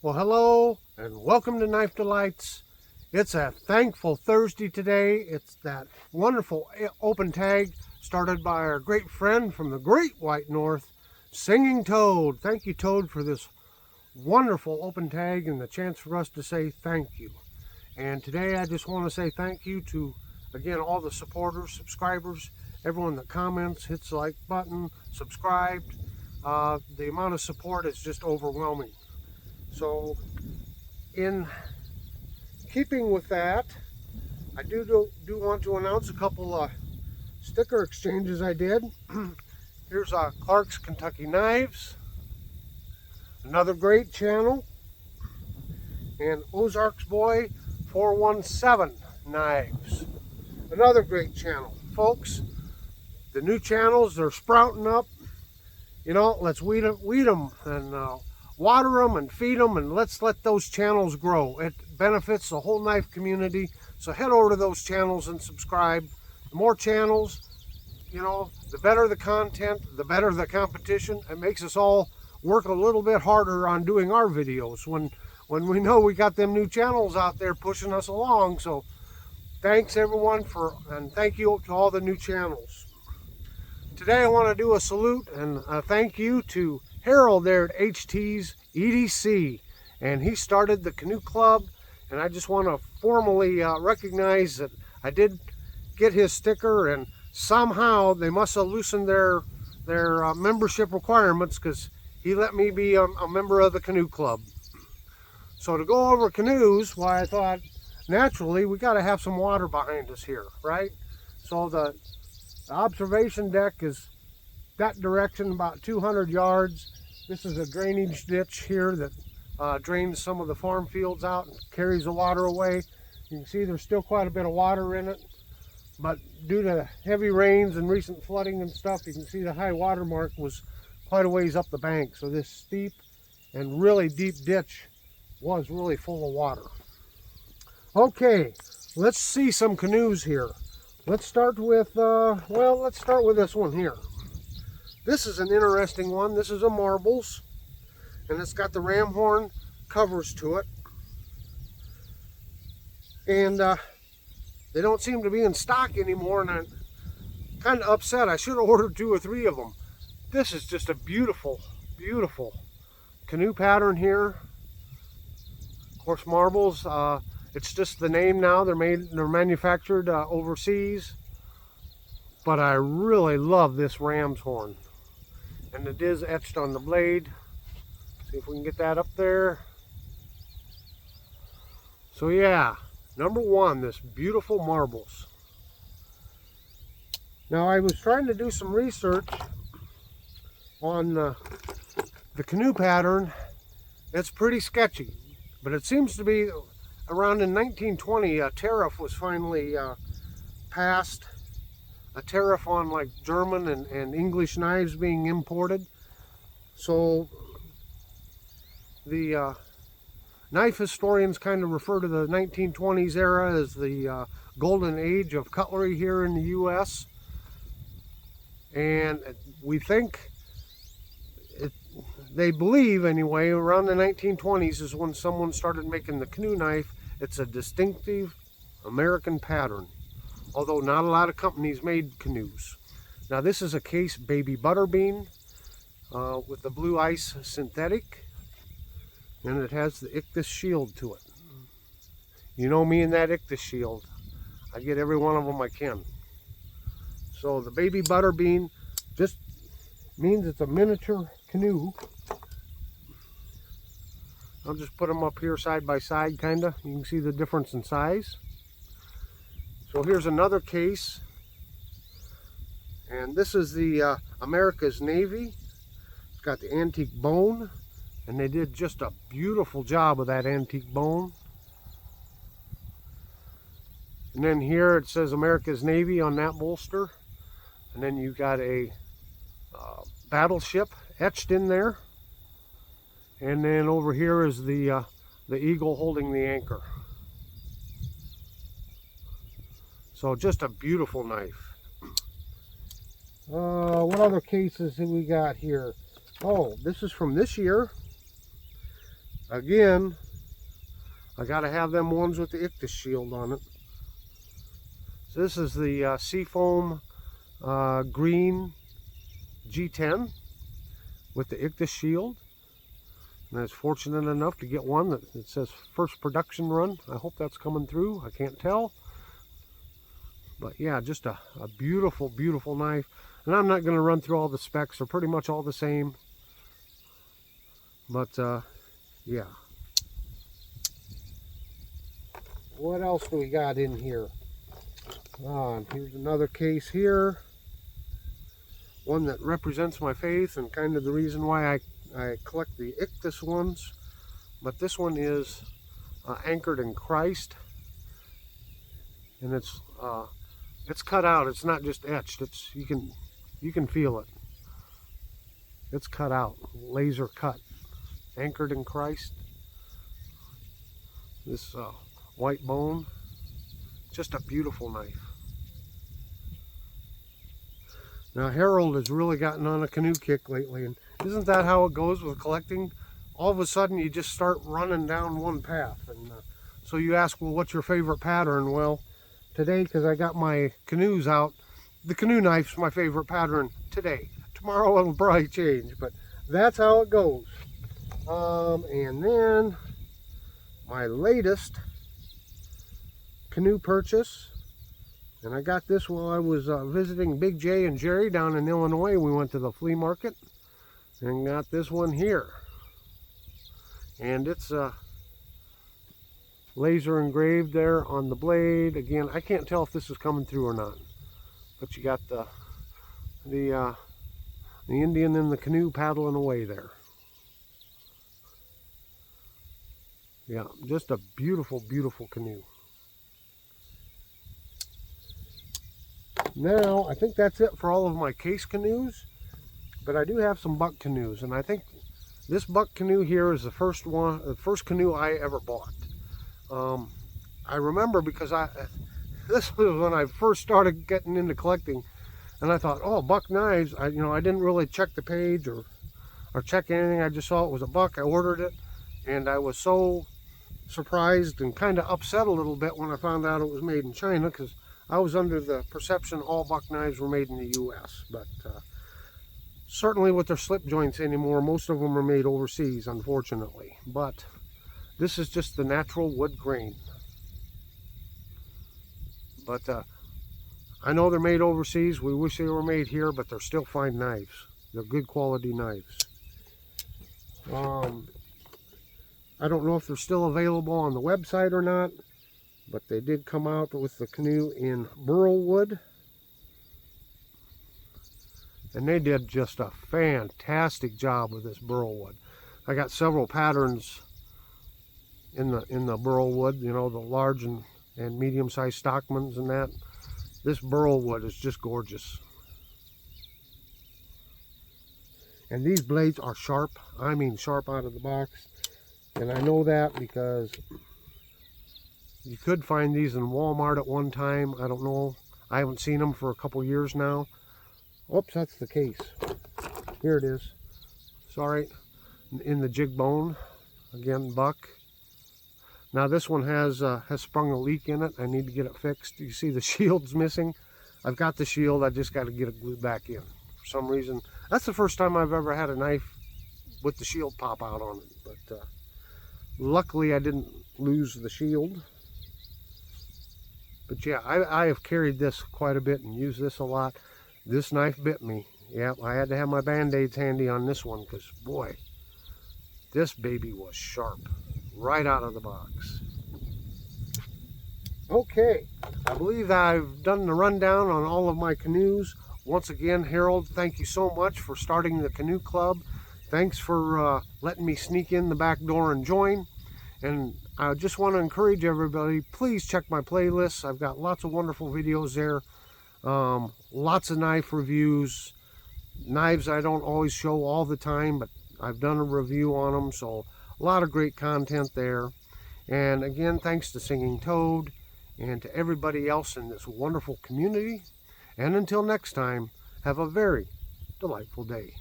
Well, hello and welcome to Knife Delights. It's a thankful Thursday today. It's that wonderful open tag started by our great friend from the Great White North, Singing Toad. Thank you, Toad, for this wonderful open tag and the chance for us to say thank you. And today I just want to say thank you to, again, all the supporters, subscribers, everyone that comments, hits the like button, subscribed. The amount of support is just overwhelming. So in keeping with that, I do want to announce a couple sticker exchanges I did. Here's Clark's Kentucky Knives, another great channel, and Ozark's Boy 417 Knives, another great channel. Folks, the new channels, they're sprouting up. You know, let's weed them and water them and feed them, and let's let those channels grow. It benefits the whole knife community. So head over to those channels and subscribe. The more channels, you know, the better the content, the better the competition. It makes us all work a little bit harder on doing our videos when we know we got them new channels out there pushing us along. So thanks everyone and thank you to all the new channels. Today I want to do a salute and a thank you to Harold there at HT's EDC, and he started the Canoe Club, and I just want to formally recognize that I did get his sticker, and somehow they must have loosened their membership requirements because he let me be a member of the Canoe Club. So to go over canoes, well, I thought naturally we got to have some water behind us here, right? So the observation deck is that direction, about 200 yards. This is a drainage ditch here that drains some of the farm fields out and carries the water away. You can see there's still quite a bit of water in it, but due to heavy rains and recent flooding and stuff, you can see the high water mark was quite a ways up the bank. So this steep and really deep ditch was really full of water. Okay, let's see some canoes here. Let's start with, let's start with this one here. This is an interesting one. This is a marbles, and it's got the ram horn covers to it. And they don't seem to be in stock anymore, and I'm kind of upset. I should have ordered 2 or 3 of them. This is just a beautiful, beautiful canoe pattern here. Of course, marbles, it's just the name now. They're manufactured overseas. But I really love this ram's horn. And it is etched on the blade. See if we can get that up there. So yeah, number 1, this beautiful marbles. Now I was trying to do some research on the canoe pattern. It's pretty sketchy, but it seems to be around in 1920 a tariff was finally passed. A tariff on like German and English knives being imported. So the knife historians kind of refer to the 1920s era as the golden age of cutlery here in the US. And we think, they believe anyway, around the 1920s is when someone started making the canoe knife. It's a distinctive American pattern, although not a lot of companies made canoes. Now this is a case baby Butterbean with the blue ice synthetic, and it has the Ichthus shield to it. You know me and that Ichthus shield. I get every one of them I can. So the baby Butterbean just means it's a miniature canoe. I'll just put them up here side by side, kinda. You can see the difference in size. So here's another case, and this is the America's Navy. It's got the antique bone, and they did just a beautiful job with that antique bone. And then here it says America's Navy on that bolster, and then you've got a battleship etched in there, and then over here is the eagle holding the anchor. So just a beautiful knife. What other cases have we got here? Oh, this is from this year. Again, I gotta have them ones with the Ichthus shield on it. So this is the Seafoam green G10 with the Ichthus shield. And I was fortunate enough to get one that says first production run. I hope that's coming through. I can't tell. But yeah, just a beautiful, beautiful knife. And I'm not going to run through all the specs. They're pretty much all the same. But yeah. What else do we got in here? Here's another case here. One that represents my faith and kind of the reason why I collect the Ichthus ones. But this one is anchored in Christ. And it's cut out. It's not just etched. You can feel it. It's cut out, laser cut, anchored in Christ. This white bone, just a beautiful knife. Now Harold has really gotten on a canoe kick lately, and isn't that how it goes with collecting? All of a sudden you just start running down one path, and so you ask, well, what's your favorite pattern? Well, today, because I got my canoes out, the canoe knife's my favorite pattern today. Tomorrow it'll probably change, but that's how it goes. And then my latest canoe purchase, and I got this while I was visiting Big J and Jerry down in Illinois. We went to the flea market and got this one here, and it's laser engraved there on the blade. Again, I can't tell if this is coming through or not, but you got the Indian in the canoe paddling away there. Yeah, just a beautiful, beautiful canoe. Now, I think that's it for all of my case canoes, but I do have some buck canoes, and I think this buck canoe here is the first canoe I ever bought. I remember because this was when I first started getting into collecting, and I thought, oh, buck knives. I didn't really check the page or check anything. I just saw it was a buck. I ordered it, and I was so surprised and kind of upset a little bit when I found out it was made in China, because I was under the perception all buck knives were made in the U.S. But certainly with their slip joints anymore, most of them are made overseas, unfortunately. But this is just the natural wood grain. But I know they're made overseas. We wish they were made here, but they're still fine knives. They're good quality knives. I don't know if they're still available on the website or not, but they did come out with the canoe in Burlwood. And they did just a fantastic job with this Burlwood. I got several patterns in the Burlwood, the large and medium-sized stockmans and that. This Burlwood is just gorgeous. And these blades are sharp. I mean sharp out of the box. And I know that because you could find these in Walmart at one time. I don't know. I haven't seen them for a couple years now. Oops, that's the case. Here it is. Sorry. In the jig bone. Again, buck. Now this one has sprung a leak in it. I need to get it fixed. You see the shield's missing. I've got the shield. I just got to get it glued back in. For some reason, that's the first time I've ever had a knife with the shield pop out on it. But luckily I didn't lose the shield. But yeah, I have carried this quite a bit and used this a lot. This knife bit me. Yeah, I had to have my band-aids handy on this one because, boy, this baby was sharp right out of the box. Okay, I believe I've done the rundown on all of my canoes. Once again, Harold, thank you so much for starting the canoe club. Thanks for letting me sneak in the back door and join. And I just want to encourage everybody, please check my playlists. I've got lots of wonderful videos there. Lots of knife reviews. Knives I don't always show all the time, but I've done a review on them, so a lot of great content there. And again, thanks to Singing Toad and to everybody else in this wonderful community. And until next time, have a very delightful day.